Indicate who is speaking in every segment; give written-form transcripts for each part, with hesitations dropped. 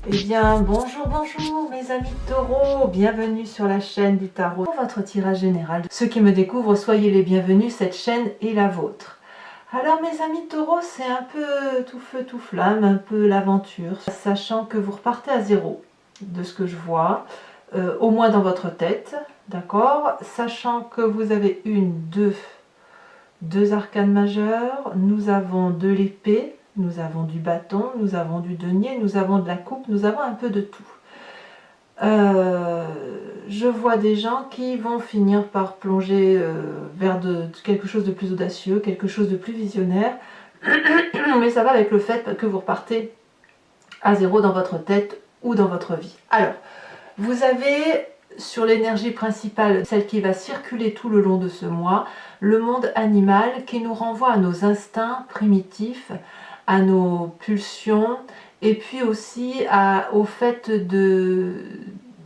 Speaker 1: Eh bien, bonjour, bonjour mes amis taureaux, bienvenue sur la chaîne du tarot. Pour votre tirage général, ceux qui me découvrent, soyez les bienvenus, cette chaîne est la vôtre. Alors mes amis taureaux, c'est un peu tout feu, tout flamme, un peu l'aventure, sachant que vous repartez à zéro, de ce que je vois, au moins dans votre tête, d'accord? Sachant que vous avez deux arcanes majeures, nous avons de l'épée, nous avons du bâton, nous avons du denier, nous avons de la coupe, nous avons un peu de tout. Je vois des gens qui vont finir par plonger vers quelque chose de plus audacieux, quelque chose de plus visionnaire, mais ça va avec le fait que vous repartez à zéro dans votre tête ou dans votre vie. Alors, vous avez sur l'énergie principale, celle qui va circuler tout le long de ce mois, le monde animal qui nous renvoie à nos instincts primitifs, à nos pulsions, et puis aussi au fait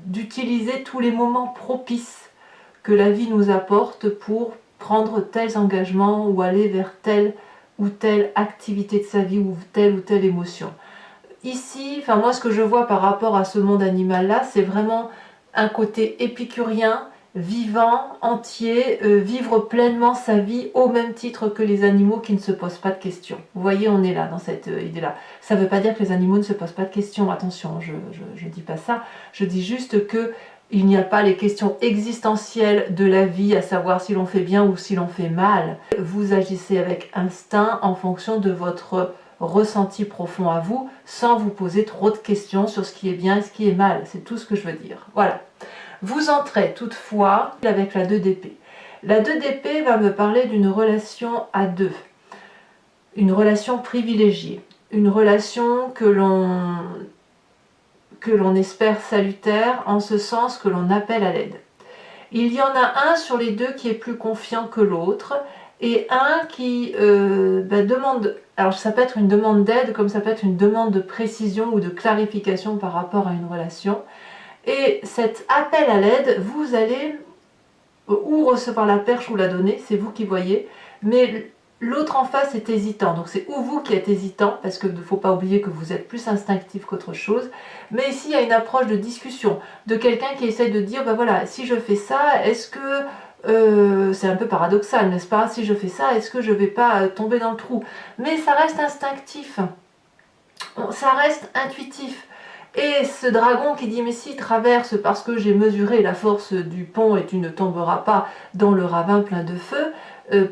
Speaker 1: d'utiliser tous les moments propices que la vie nous apporte pour prendre tels engagements ou aller vers telle ou telle activité de sa vie ou telle émotion. Ici, enfin moi ce que je vois par rapport à ce monde animal là, c'est vraiment un côté épicurien, vivant, entier, vivre pleinement sa vie au même titre que les animaux qui ne se posent pas de questions. Vous voyez, on est là dans cette idée-là. Ça ne veut pas dire que les animaux ne se posent pas de questions, attention, je dis pas ça, je dis juste que il n'y a pas les questions existentielles de la vie, à savoir si l'on fait bien ou si l'on fait mal. Vous agissez avec instinct en fonction de votre ressenti profond à vous, sans vous poser trop de questions sur ce qui est bien et ce qui est mal. C'est tout ce que je veux dire. Voilà. Vous entrez toutefois avec la 2 d'épée. La 2 d'épée va me parler d'une relation à deux, une relation privilégiée, une relation que l'on espère salutaire, en ce sens que l'on appelle à l'aide. Il y en a un sur les deux qui est plus confiant que l'autre, et un qui demande, alors ça peut être une demande d'aide, comme ça peut être une demande de précision ou de clarification par rapport à une relation. Et cet appel à l'aide, vous allez ou recevoir la perche ou la donner, c'est vous qui voyez, mais l'autre en face est hésitant, donc c'est ou vous qui êtes hésitant, parce qu'il ne faut pas oublier que vous êtes plus instinctif qu'autre chose, mais ici il y a une approche de discussion, de quelqu'un qui essaie de dire, ben voilà, si je fais ça, est-ce que, c'est un peu paradoxal, n'est-ce pas, si je fais ça, est-ce que je ne vais pas tomber dans le trou? Mais ça reste instinctif, ça reste intuitif. Et ce dragon qui dit mais si traverse parce que j'ai mesuré la force du pont et tu ne tomberas pas dans le ravin plein de feu,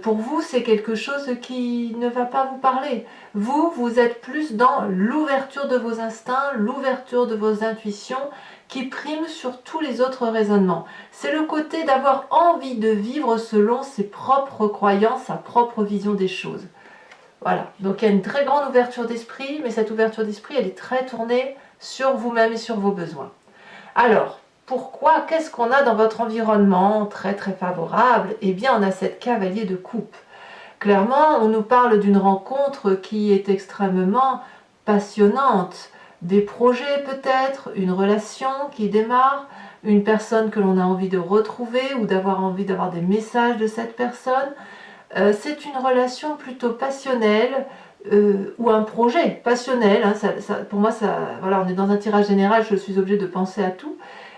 Speaker 1: pour vous c'est quelque chose qui ne va pas vous parler. Vous êtes plus dans l'ouverture de vos instincts, l'ouverture de vos intuitions qui prime sur tous les autres raisonnements. C'est le côté d'avoir envie de vivre selon ses propres croyances, sa propre vision des choses. Voilà, donc il y a une très grande ouverture d'esprit, mais cette ouverture d'esprit elle est très tournée sur vous-même et sur vos besoins. Alors, pourquoi? Qu'est-ce qu'on a dans votre environnement très très favorable? Eh bien, on a cette cavalier de coupe. Clairement, on nous parle d'une rencontre qui est extrêmement passionnante. Des projets peut-être, une relation qui démarre, une personne que l'on a envie de retrouver ou d'avoir envie d'avoir des messages de cette personne. C'est une relation plutôt passionnelle, ou un projet passionnel, hein, pour moi, voilà, on est dans un tirage général, je suis obligée de penser à tout,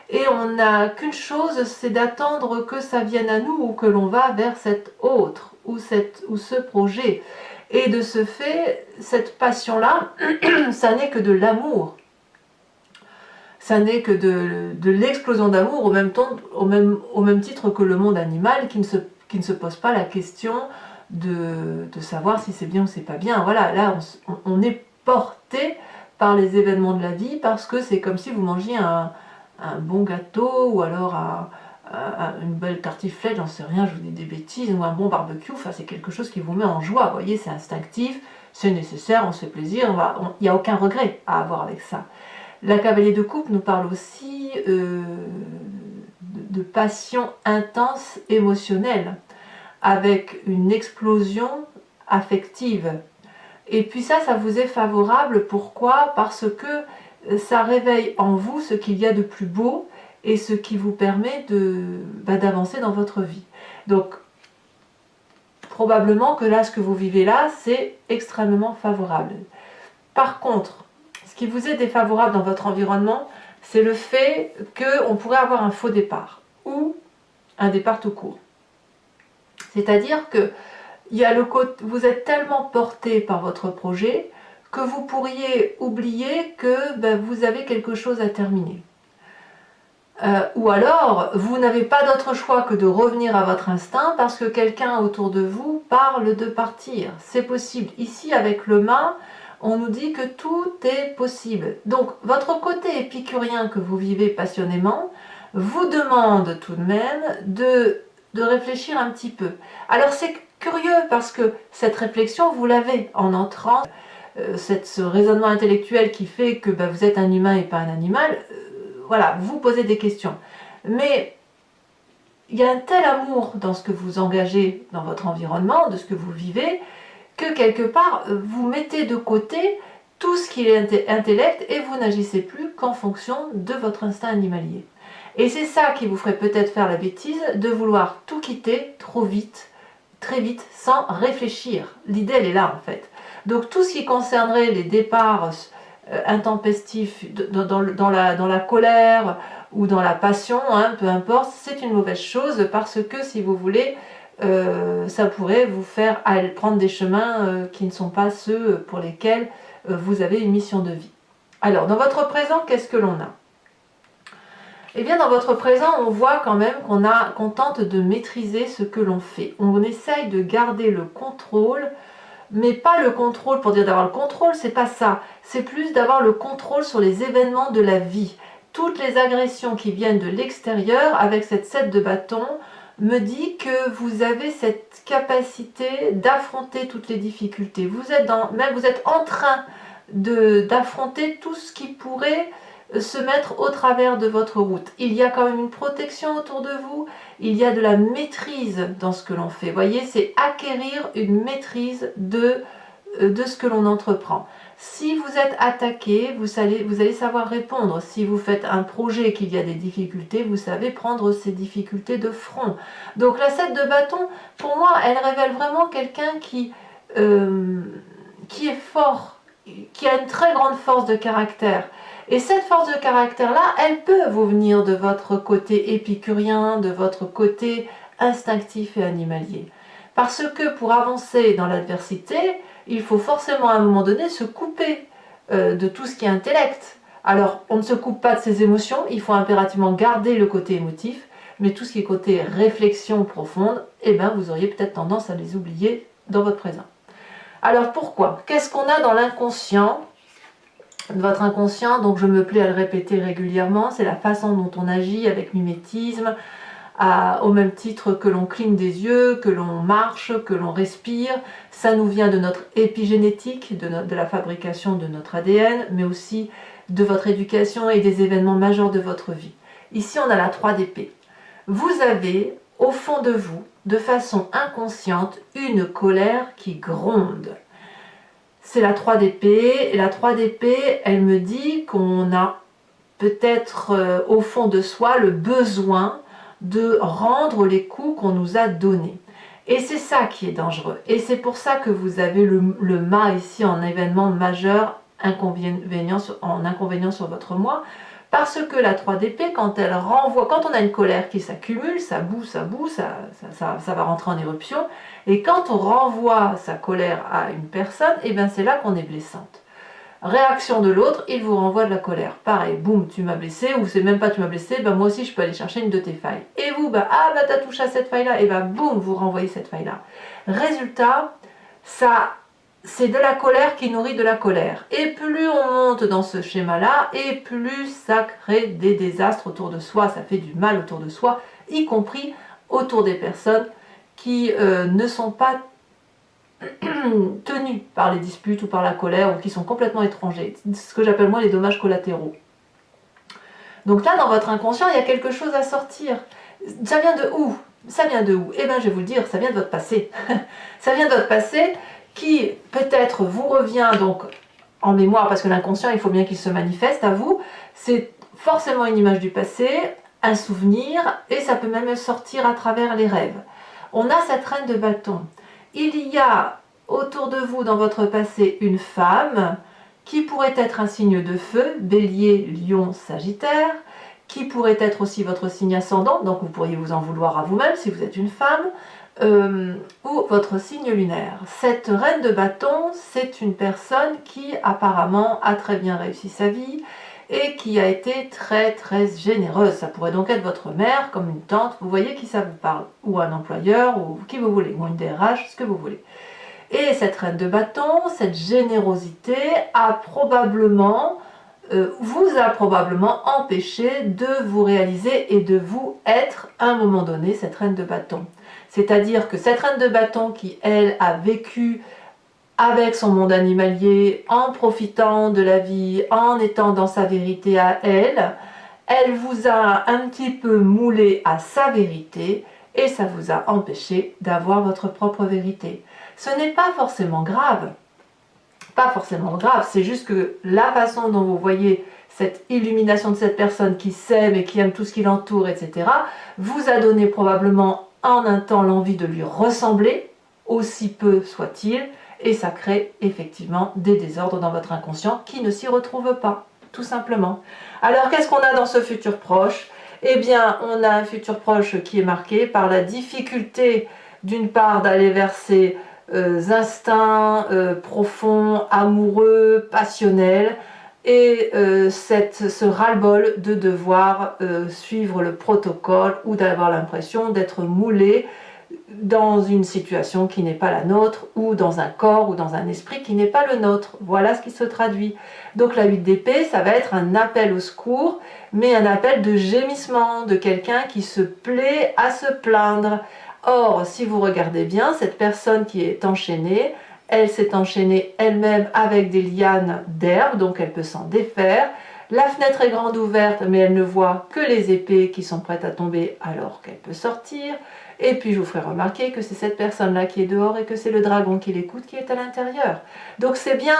Speaker 1: et on n'a qu'une chose, c'est d'attendre que ça vienne à nous ou que l'on va vers cet autre ou ce projet. Et de ce fait, cette passion-là, ça n'est que de l'amour. Ça n'est que de l'explosion d'amour au même titre que le monde animal qui ne se pose pas la question de savoir si c'est bien ou c'est pas bien. Voilà, là on est porté par les événements de la vie parce que c'est comme si vous mangiez un bon gâteau ou alors une belle tartiflette, j'en sais rien, je vous dis des bêtises, ou un bon barbecue, enfin c'est quelque chose qui vous met en joie, vous voyez, c'est instinctif, c'est nécessaire, on se fait plaisir, il n'y a aucun regret à avoir avec ça. La cavalier de coupe nous parle aussi de passion intense émotionnelle, avec une explosion affective. Et puis ça vous est favorable, pourquoi? Parce que ça réveille en vous ce qu'il y a de plus beau et ce qui vous permet d'avancer dans votre vie. Donc, probablement que là, ce que vous vivez là, c'est extrêmement favorable. Par contre, ce qui vous est défavorable dans votre environnement, c'est le fait qu'on pourrait avoir un faux départ ou un départ tout court. C'est-à-dire que vous êtes tellement porté par votre projet que vous pourriez oublier que vous avez quelque chose à terminer. Ou alors, vous n'avez pas d'autre choix que de revenir à votre instinct parce que quelqu'un autour de vous parle de partir. C'est possible. Ici, avec le mât, on nous dit que tout est possible. Donc, votre côté épicurien que vous vivez passionnément vous demande tout de même de réfléchir un petit peu. Alors, c'est curieux parce que cette réflexion, vous l'avez en entrant, ce raisonnement intellectuel qui fait que vous êtes un humain et pas un animal, voilà, vous posez des questions. Mais il y a un tel amour dans ce que vous engagez dans votre environnement, de ce que vous vivez, que quelque part, vous mettez de côté tout ce qui est intellect et vous n'agissez plus qu'en fonction de votre instinct animalier. Et c'est ça qui vous ferait peut-être faire la bêtise de vouloir tout quitter trop vite, très vite, sans réfléchir. L'idée, elle est là, en fait. Donc, tout ce qui concernerait les départs intempestifs dans la colère ou dans la passion, peu importe, c'est une mauvaise chose parce que, si vous voulez, ça pourrait vous faire prendre des chemins qui ne sont pas ceux pour lesquels vous avez une mission de vie. Alors, dans votre présent, qu'est-ce que l'on a ? Eh bien, dans votre présent, on voit quand même qu'on tente de maîtriser ce que l'on fait. On essaye de garder le contrôle, mais pas le contrôle pour dire d'avoir le contrôle, c'est pas ça. C'est plus d'avoir le contrôle sur les événements de la vie. Toutes les agressions qui viennent de l'extérieur, avec cette 7 de bâton, me dit que vous avez cette capacité d'affronter toutes les difficultés. Vous êtes en train d'affronter tout ce qui pourrait se mettre au travers de votre route. Il y a quand même une protection autour de vous, il y a de la maîtrise dans ce que l'on fait. Vous voyez, c'est acquérir une maîtrise de ce que l'on entreprend. Si vous êtes attaqué, vous allez savoir répondre. Si vous faites un projet et qu'il y a des difficultés, vous savez prendre ces difficultés de front. Donc la 7 de bâton, pour moi, elle révèle vraiment quelqu'un qui est fort, qui a une très grande force de caractère. Et cette force de caractère-là, elle peut vous venir de votre côté épicurien, de votre côté instinctif et animalier. Parce que pour avancer dans l'adversité, il faut forcément à un moment donné se couper de tout ce qui est intellect. Alors, on ne se coupe pas de ses émotions, il faut impérativement garder le côté émotif, mais tout ce qui est côté réflexion profonde, vous auriez peut-être tendance à les oublier dans votre présent. Alors pourquoi ? Qu'est-ce qu'on a dans l'inconscient ? Votre inconscient, donc je me plais à le répéter régulièrement, c'est la façon dont on agit avec mimétisme, au même titre que l'on cligne des yeux, que l'on marche, que l'on respire. Ça nous vient de notre épigénétique, de la fabrication de notre ADN, mais aussi de votre éducation et des événements majeurs de votre vie. Ici, on a la 3 d'épée. Vous avez, au fond de vous, de façon inconsciente, une colère qui gronde. C'est la 3 d'épée, et la 3 d'épée, elle me dit qu'on a peut-être au fond de soi le besoin de rendre les coups qu'on nous a donnés. Et c'est ça qui est dangereux. Et c'est pour ça que vous avez le mât ici en événement majeur, inconvénient sur votre moi, parce que la 3 d'épée, quand elle renvoie, quand on a une colère qui s'accumule, ça boue, ça va rentrer en éruption, et quand on renvoie sa colère à une personne, c'est là qu'on est blessante. Réaction de l'autre, il vous renvoie de la colère. Pareil, boum, tu m'as blessé, ou c'est même pas tu m'as blessé, moi aussi je peux aller chercher une de tes failles. Et vous, t'as touché à cette faille-là, et boum, vous renvoyez cette faille-là. Résultat, c'est de la colère qui nourrit de la colère. Et plus on monte dans ce schéma-là, et plus ça crée des désastres autour de soi, ça fait du mal autour de soi, y compris autour des personnes qui ne sont pas tenus par les disputes ou par la colère, ou qui sont complètement étrangers. C'est ce que j'appelle moi les dommages collatéraux. Donc là, dans votre inconscient, il y a quelque chose à sortir. Ça vient de où ? Ça vient de où ? Je vais vous le dire, ça vient de votre passé. Ça vient de votre passé qui, peut-être, vous revient donc en mémoire, parce que l'inconscient, il faut bien qu'il se manifeste à vous. C'est forcément une image du passé, un souvenir, et ça peut même sortir à travers les rêves. On a cette reine de bâton. Il y a autour de vous, dans votre passé, une femme qui pourrait être un signe de feu, Bélier, Lion, Sagittaire, qui pourrait être aussi votre signe ascendant, donc vous pourriez vous en vouloir à vous-même si vous êtes une femme, ou votre signe lunaire. Cette reine de bâton, c'est une personne qui apparemment a très bien réussi sa vie et qui a été très généreuse. Ça pourrait donc être votre mère, comme une tante, vous voyez qui ça vous parle, ou un employeur, ou qui vous voulez, ou une DRH, ce que vous voulez. Et cette reine de bâton, cette générosité vous a probablement empêché de vous réaliser et de vous être à un moment donné cette reine de bâton. C'est-à-dire que cette reine de bâton qui, elle, a vécu avec son monde animalier, en profitant de la vie, en étant dans sa vérité à elle, elle vous a un petit peu moulé à sa vérité et ça vous a empêché d'avoir votre propre vérité. Ce n'est pas forcément grave. Pas forcément grave, c'est juste que la façon dont vous voyez cette illumination de cette personne qui s'aime et qui aime tout ce qui l'entoure, etc., vous a donné probablement en un temps l'envie de lui ressembler, aussi peu soit-il, et ça crée effectivement des désordres dans votre inconscient qui ne s'y retrouvent pas, tout simplement. Alors qu'est-ce qu'on a dans ce futur proche? Eh bien, on a un futur proche qui est marqué par la difficulté, d'une part, d'aller vers ses instincts profonds, amoureux, passionnels, et ce ras-le-bol de devoir suivre le protocole ou d'avoir l'impression d'être moulé dans une situation qui n'est pas la nôtre, ou dans un corps ou dans un esprit qui n'est pas le nôtre. Voilà ce qui se traduit. Donc la 8 d'épée, ça va être un appel au secours, mais un appel de gémissement, de quelqu'un qui se plaît à se plaindre. Or, si vous regardez bien, cette personne qui est enchaînée, elle s'est enchaînée elle-même avec des lianes d'herbe, donc elle peut s'en défaire. La fenêtre est grande ouverte, mais elle ne voit que les épées qui sont prêtes à tomber alors qu'elle peut sortir. Et puis je vous ferai remarquer que c'est cette personne-là qui est dehors et que c'est le dragon qui l'écoute qui est à l'intérieur. Donc c'est bien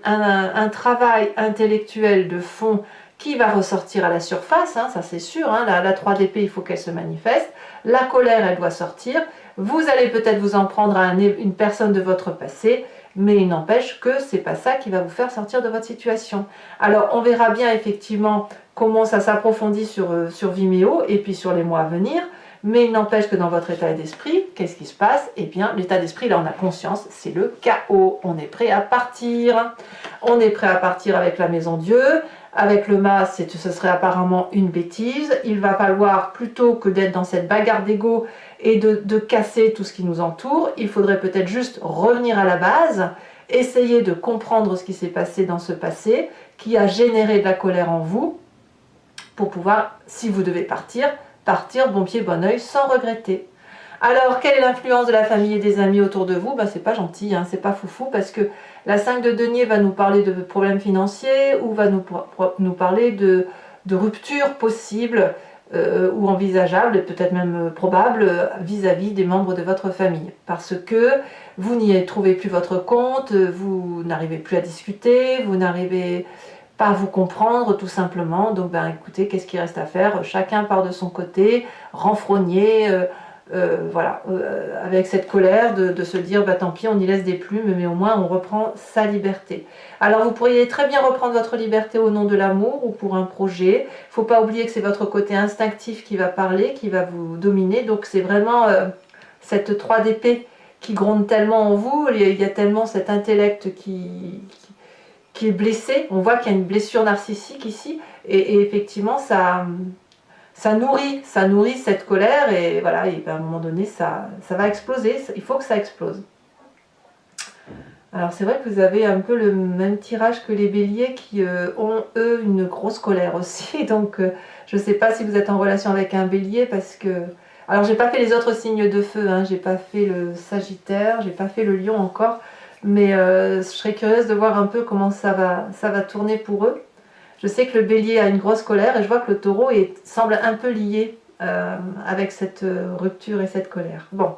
Speaker 1: un travail intellectuel de fond qui va ressortir à la surface, hein, ça c'est sûr, hein, la 3 d'épée, il faut qu'elle se manifeste. La colère, elle doit sortir. Vous allez peut-être vous en prendre à une personne de votre passé, mais il n'empêche que c'est pas ça qui va vous faire sortir de votre situation. Alors on verra bien effectivement comment ça s'approfondit sur Vimeo et puis sur les mois à venir, mais il n'empêche que dans votre état d'esprit, qu'est-ce qui se passe? Eh bien l'état d'esprit, là on a conscience, c'est le chaos, on est prêt à partir. On est prêt à partir avec la maison Dieu. Avec le mas, ce serait apparemment une bêtise. Il va falloir, plutôt que d'être dans cette bagarre d'ego et de casser tout ce qui nous entoure, il faudrait peut-être juste revenir à la base, essayer de comprendre ce qui s'est passé dans ce passé, qui a généré de la colère en vous, pour pouvoir, si vous devez partir bon pied, bon oeil, sans regretter. Alors, quelle est l'influence de la famille et des amis autour de vous? C'est pas gentil, hein, c'est pas foufou, parce que la 5 de denier va nous parler de problèmes financiers, ou va nous parler de ruptures possibles ou envisageables, et peut-être même probables, vis-à-vis des membres de votre famille. Parce que vous n'y trouvez plus votre compte, vous n'arrivez plus à discuter, vous n'arrivez pas à vous comprendre tout simplement. Donc écoutez, qu'est-ce qu'il reste à faire? Chacun part de son côté, renfrogné, avec cette colère de se dire tant pis, on y laisse des plumes, mais au moins on reprend sa liberté. Alors vous pourriez très bien reprendre votre liberté au nom de l'amour ou pour un projet. Il ne faut pas oublier que c'est votre côté instinctif qui va parler, qui va vous dominer. Donc c'est vraiment cette 3 d'épée qui gronde tellement en vous, il y a tellement cet intellect qui est blessé. On voit qu'il y a une blessure narcissique ici, et effectivement ça nourrit cette colère, et voilà, et à un moment donné ça va exploser, il faut que ça explose. Alors c'est vrai que vous avez un peu le même tirage que les béliers qui ont eux une grosse colère aussi, donc je ne sais pas si vous êtes en relation avec un bélier, parce que... Alors j'ai pas fait les autres signes de feu, hein, j'ai pas fait le sagittaire, j'ai pas fait le lion encore, mais je serais curieuse de voir un peu comment ça va tourner pour eux. Je sais que le bélier a une grosse colère, et je vois que le taureau semble un peu lié avec cette rupture et cette colère. Bon,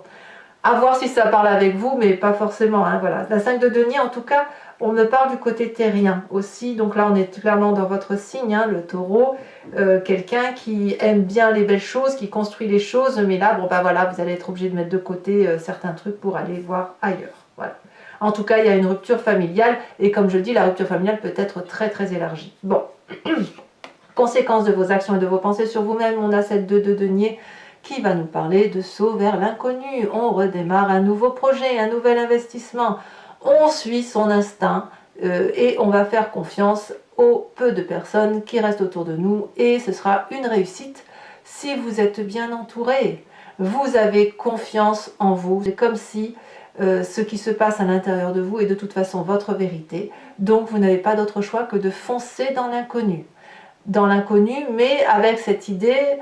Speaker 1: à voir si ça parle avec vous, mais pas forcément, hein, voilà. La 5 de denier, en tout cas, on me parle du côté terrien aussi, donc là on est clairement dans votre signe, hein, le taureau, quelqu'un qui aime bien les belles choses, qui construit les choses, mais là, voilà, vous allez être obligé de mettre de côté certains trucs pour aller voir ailleurs, voilà. En tout cas, il y a une rupture familiale, et comme je dis, la rupture familiale peut être très très élargie. Bon, conséquence de vos actions et de vos pensées sur vous-même, on a cette 2 de denier qui va nous parler de saut vers l'inconnu. On redémarre un nouveau projet, un nouvel investissement, on suit son instinct et on va faire confiance aux peu de personnes qui restent autour de nous, et ce sera une réussite si vous êtes bien entouré. Vous avez confiance en vous, c'est comme si ce qui se passe à l'intérieur de vous est de toute façon votre vérité, donc vous n'avez pas d'autre choix que de foncer dans l'inconnu. Dans l'inconnu, mais avec cette idée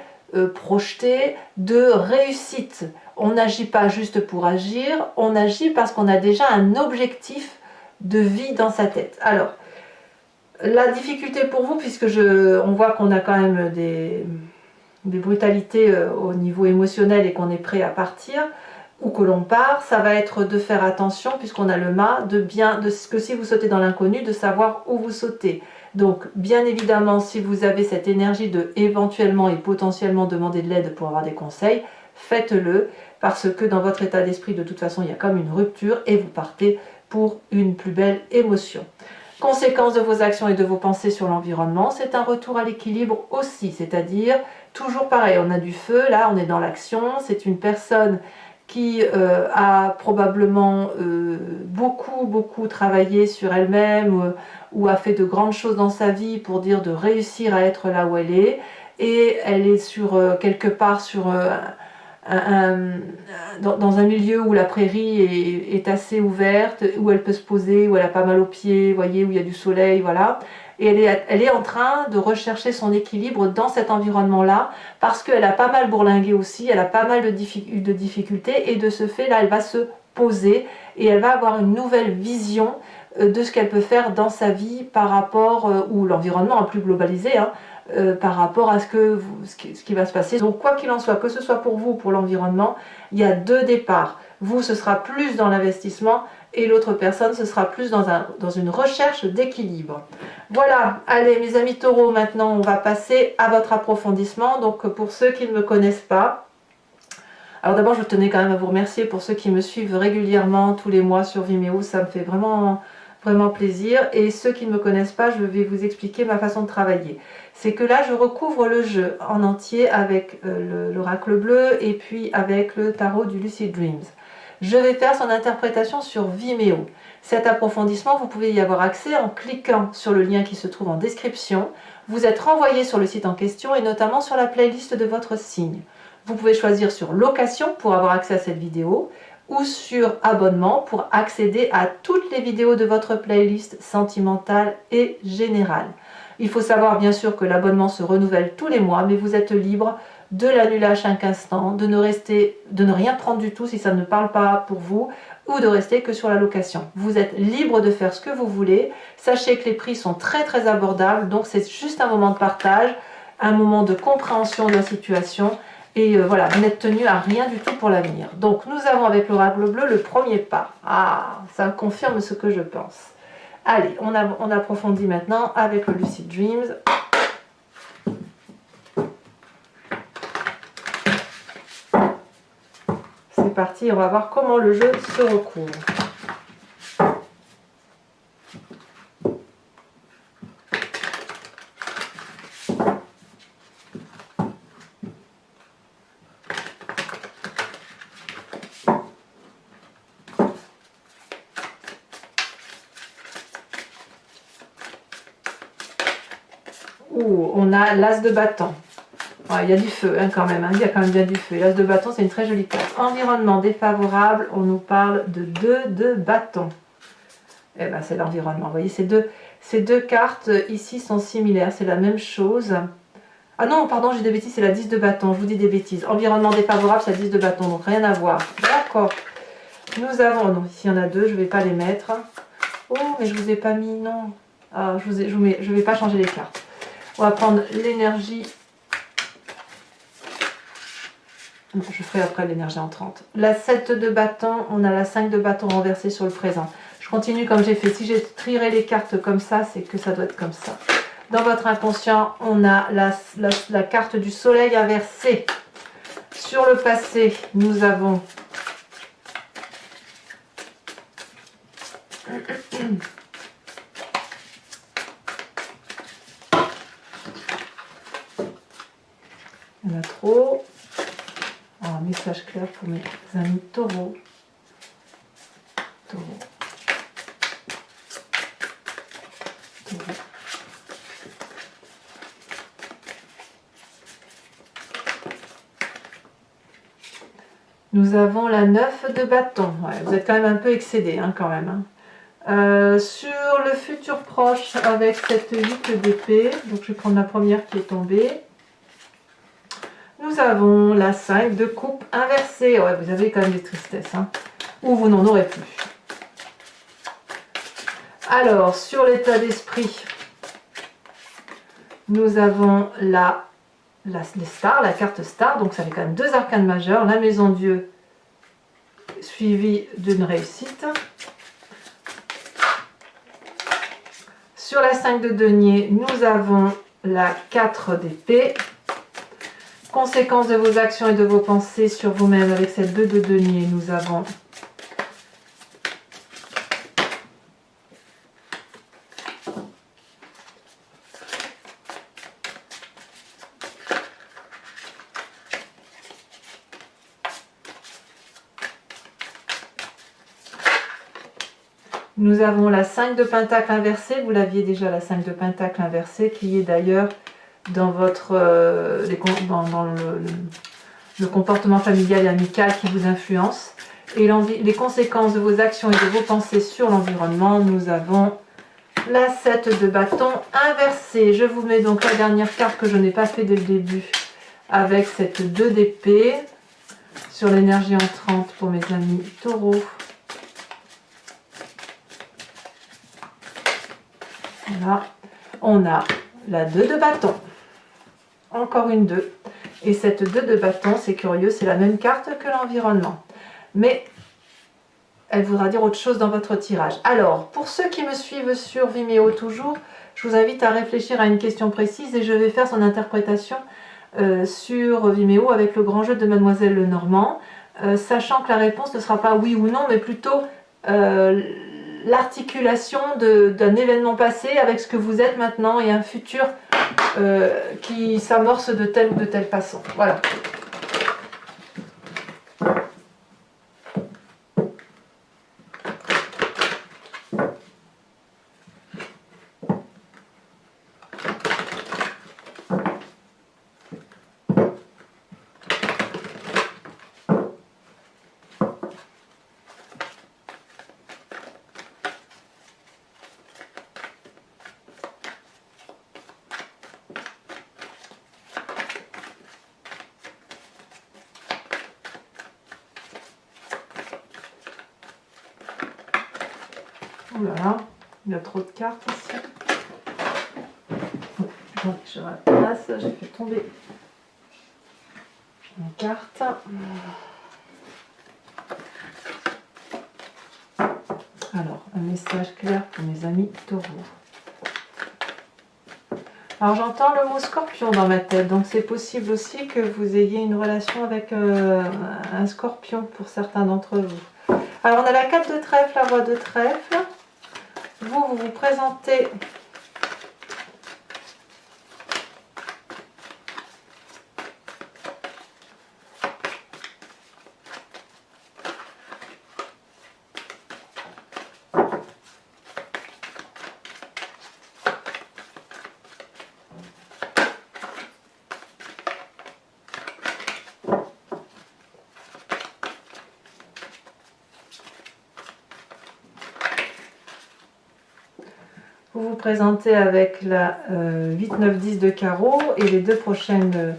Speaker 1: projetée de réussite. On n'agit pas juste pour agir, on agit parce qu'on a déjà un objectif de vie dans sa tête. Alors, la difficulté pour vous, puisque on voit qu'on a quand même des brutalités au niveau émotionnel et qu'on est prêt à partir, ou que l'on part, ça va être de faire attention, puisqu'on a le mât, de ce que si vous sautez dans l'inconnu, de savoir où vous sautez. Donc, bien évidemment, si vous avez cette énergie de éventuellement et potentiellement demander de l'aide pour avoir des conseils, faites-le, parce que dans votre état d'esprit, de toute façon, il y a comme une rupture et vous partez pour une plus belle émotion. Conséquence de vos actions et de vos pensées sur l'environnement, c'est un retour à l'équilibre aussi, c'est-à-dire, toujours pareil, on a du feu, là on est dans l'action, c'est une personne qui a probablement beaucoup travaillé sur elle-même ou a fait de grandes choses dans sa vie pour dire de réussir à être là où elle est, et elle est quelque part dans un milieu où la prairie est assez ouverte, où elle peut se poser, où elle a pas mal aux pieds, voyez, où il y a du soleil, voilà. Et elle est en train de rechercher son équilibre dans cet environnement-là, parce qu'elle a pas mal bourlingué aussi, elle a pas mal de difficultés, et de ce fait, là, elle va se poser, et elle va avoir une nouvelle vision de ce qu'elle peut faire dans sa vie par rapport, ou l'environnement plus globalisé, hein, par rapport à ce qui va se passer. Donc quoi qu'il en soit, que ce soit pour vous ou pour l'environnement, il y a 2 départs. Vous, ce sera plus dans l'investissement, et l'autre personne, ce sera plus dans une recherche d'équilibre. Voilà, allez mes amis taureaux, maintenant on va passer à votre approfondissement. Donc pour ceux qui ne me connaissent pas, alors d'abord je tenais quand même à vous remercier pour ceux qui me suivent régulièrement tous les mois sur Vimeo, ça me fait vraiment plaisir. Et ceux qui ne me connaissent pas, je vais vous expliquer ma façon de travailler. C'est que là je recouvre le jeu en entier avec l'oracle bleu et puis avec le tarot du Lucid Dreams. Je vais faire son interprétation sur Vimeo. Cet approfondissement, vous pouvez y avoir accès en cliquant sur le lien qui se trouve en description. Vous êtes renvoyé sur le site en question et notamment sur la playlist de votre signe. Vous pouvez choisir sur location pour avoir accès à cette vidéo ou sur abonnement pour accéder à toutes les vidéos de votre playlist sentimentale et générale. Il faut savoir bien sûr que l'abonnement se renouvelle tous les mois, mais vous êtes libre de l'annuler à chaque instant, de ne rien prendre du tout si ça ne parle pas pour vous, ou de rester que sur la location. Vous êtes libre de faire ce que vous voulez. Sachez que les prix sont très abordables, donc c'est juste un moment de partage, un moment de compréhension de la situation, et voilà, vous n'êtes tenu à rien du tout pour l'avenir. Donc nous avons avec l'oracle bleu le premier pas. Ah, ça confirme ce que je pense. Allez, on approfondit maintenant avec le Lucid Dreams. C'est parti, on va voir comment le jeu se recouvre. Ouh, on a l'as de bâton. Ouais, il y a du feu hein, quand même, hein. Il y a quand même bien du feu. L'as de bâton, c'est une très jolie carte. Environnement défavorable, on nous parle de 2 de bâton. Eh ben, c'est l'environnement. Vous voyez, ces deux cartes ici sont similaires, c'est la même chose. Ah non, pardon, j'ai des bêtises, c'est la 10 de bâton, je vous dis des bêtises. Environnement défavorable, c'est la 10 de bâton, donc rien à voir. D'accord. Nous avons, non, ici il y en a 2, je ne vais pas les mettre. Oh, mais je ne vous ai pas mis, non. Ah, je ne vais pas changer les cartes. On va prendre l'énergie. Je ferai après l'énergie entrante. La 7 de bâton, on a la 5 de bâton renversée sur le présent. Je continue comme j'ai fait. Si j'ai tiré les cartes comme ça, c'est que ça doit être comme ça. Dans votre inconscient, on a la carte du soleil inversée. Sur le passé, nous avons Il y en a trop. Alors, message clair pour mes amis taureaux. Taureaux. Taureaux. Nous avons la 9 de bâton. Ouais, vous êtes quand même un peu excédé, hein, quand même. Sur le futur proche, avec cette 8 d'épée, donc je vais prendre la première qui est tombée. Nous avons la 5 de coupe inversée. Ouais, vous avez quand même des tristesses, hein, ou vous n'en aurez plus. Alors, sur l'état d'esprit, nous avons les stars, la carte star, donc ça fait quand même 2 arcanes majeures, la maison Dieu suivie d'une réussite. Sur la 5 de denier, nous avons la 4 d'épée. Conséquence de vos actions et de vos pensées sur vous-même avec cette 2 de denier, nous avons la 5 de pentacle inversée, vous l'aviez déjà la 5 de pentacle inversée, qui est d'ailleurs dans votre dans le comportement familial et amical qui vous influence. Et les conséquences de vos actions et de vos pensées sur l'environnement, nous avons la 7 de bâton inversée. Je vous mets donc la dernière carte que je n'ai pas fait dès le début, avec cette 2 d'épée, sur l'énergie entrante pour mes amis taureaux. Voilà, on a la 2 de bâton, encore une 2, et cette 2 de bâton, c'est curieux, c'est la même carte que l'environnement, mais elle voudra dire autre chose dans votre tirage. Alors, pour ceux qui me suivent sur Vimeo toujours, je vous invite à réfléchir à une question précise et je vais faire son interprétation sur Vimeo avec le grand jeu de Mademoiselle Lenormand, sachant que la réponse ne sera pas oui ou non, mais plutôt l'articulation d'un événement passé avec ce que vous êtes maintenant et un futur qui s'amorce de telle ou de telle façon. Voilà. Oh là là, il y a trop de cartes ici. Donc je repasse, j'ai fait tomber une carte. Alors, un message clair pour mes amis taureaux. Alors j'entends le mot scorpion dans ma tête, donc c'est possible aussi que vous ayez une relation avec un scorpion pour certains d'entre vous. Alors on a la 4 de trèfle, la roi de trèfle. Vous vous présentez avec la 8, 9, 10 de carreau et les 2 prochaines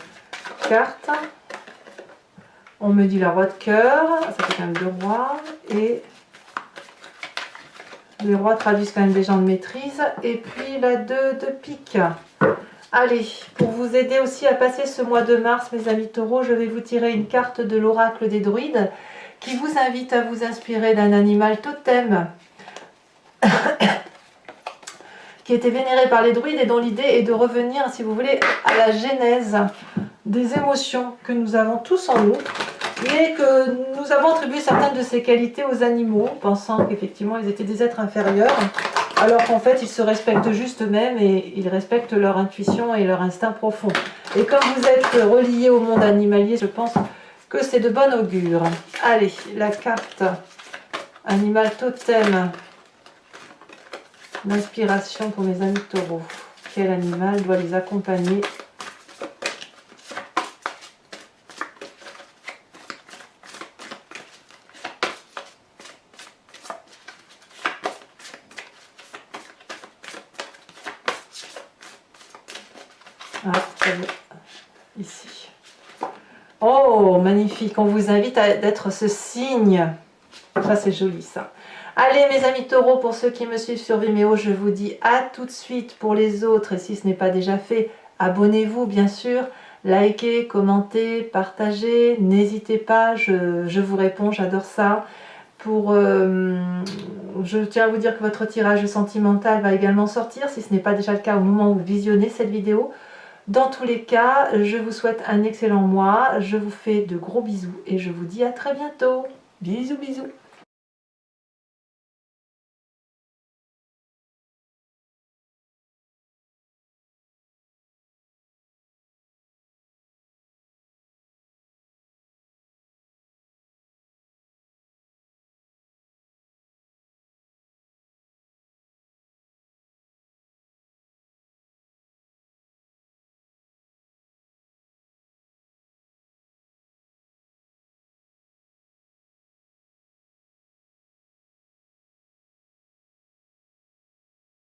Speaker 1: cartes. On me dit la roi de cœur, ça fait quand même 2 rois, et les rois traduisent quand même des gens de maîtrise, et puis la 2 de pique. Allez, pour vous aider aussi à passer ce mois de mars, mes amis taureaux, je vais vous tirer une carte de l'oracle des druides qui vous invite à vous inspirer d'un animal totem qui était vénéré par les druides et dont l'idée est de revenir, si vous voulez, à la genèse des émotions que nous avons tous en nous, mais que nous avons attribué certaines de ces qualités aux animaux, pensant qu'effectivement ils étaient des êtres inférieurs. alors qu'en fait ils se respectent juste eux-mêmes et ils respectent leur intuition et leur instinct profond. Et comme vous êtes reliés au monde animalier, je pense que c'est de bon augure. Allez, la carte animal totem d'inspiration pour mes amis taureaux. Quel animal doit les accompagner ? Ah, ici. Oh, magnifique. On vous invite à être ce signe. Ça, c'est joli, ça. Allez, mes amis taureaux, pour ceux qui me suivent sur Vimeo, je vous dis à tout de suite. Pour les autres, et si ce n'est pas déjà fait, abonnez-vous, bien sûr. Likez, commentez, partagez. N'hésitez pas, je vous réponds, j'adore ça. Je tiens à vous dire que votre tirage sentimental va également sortir, si ce n'est pas déjà le cas au moment où vous visionnez cette vidéo. Dans tous les cas, je vous souhaite un excellent mois, je vous fais de gros bisous et je vous dis à très bientôt. Bisous, bisous.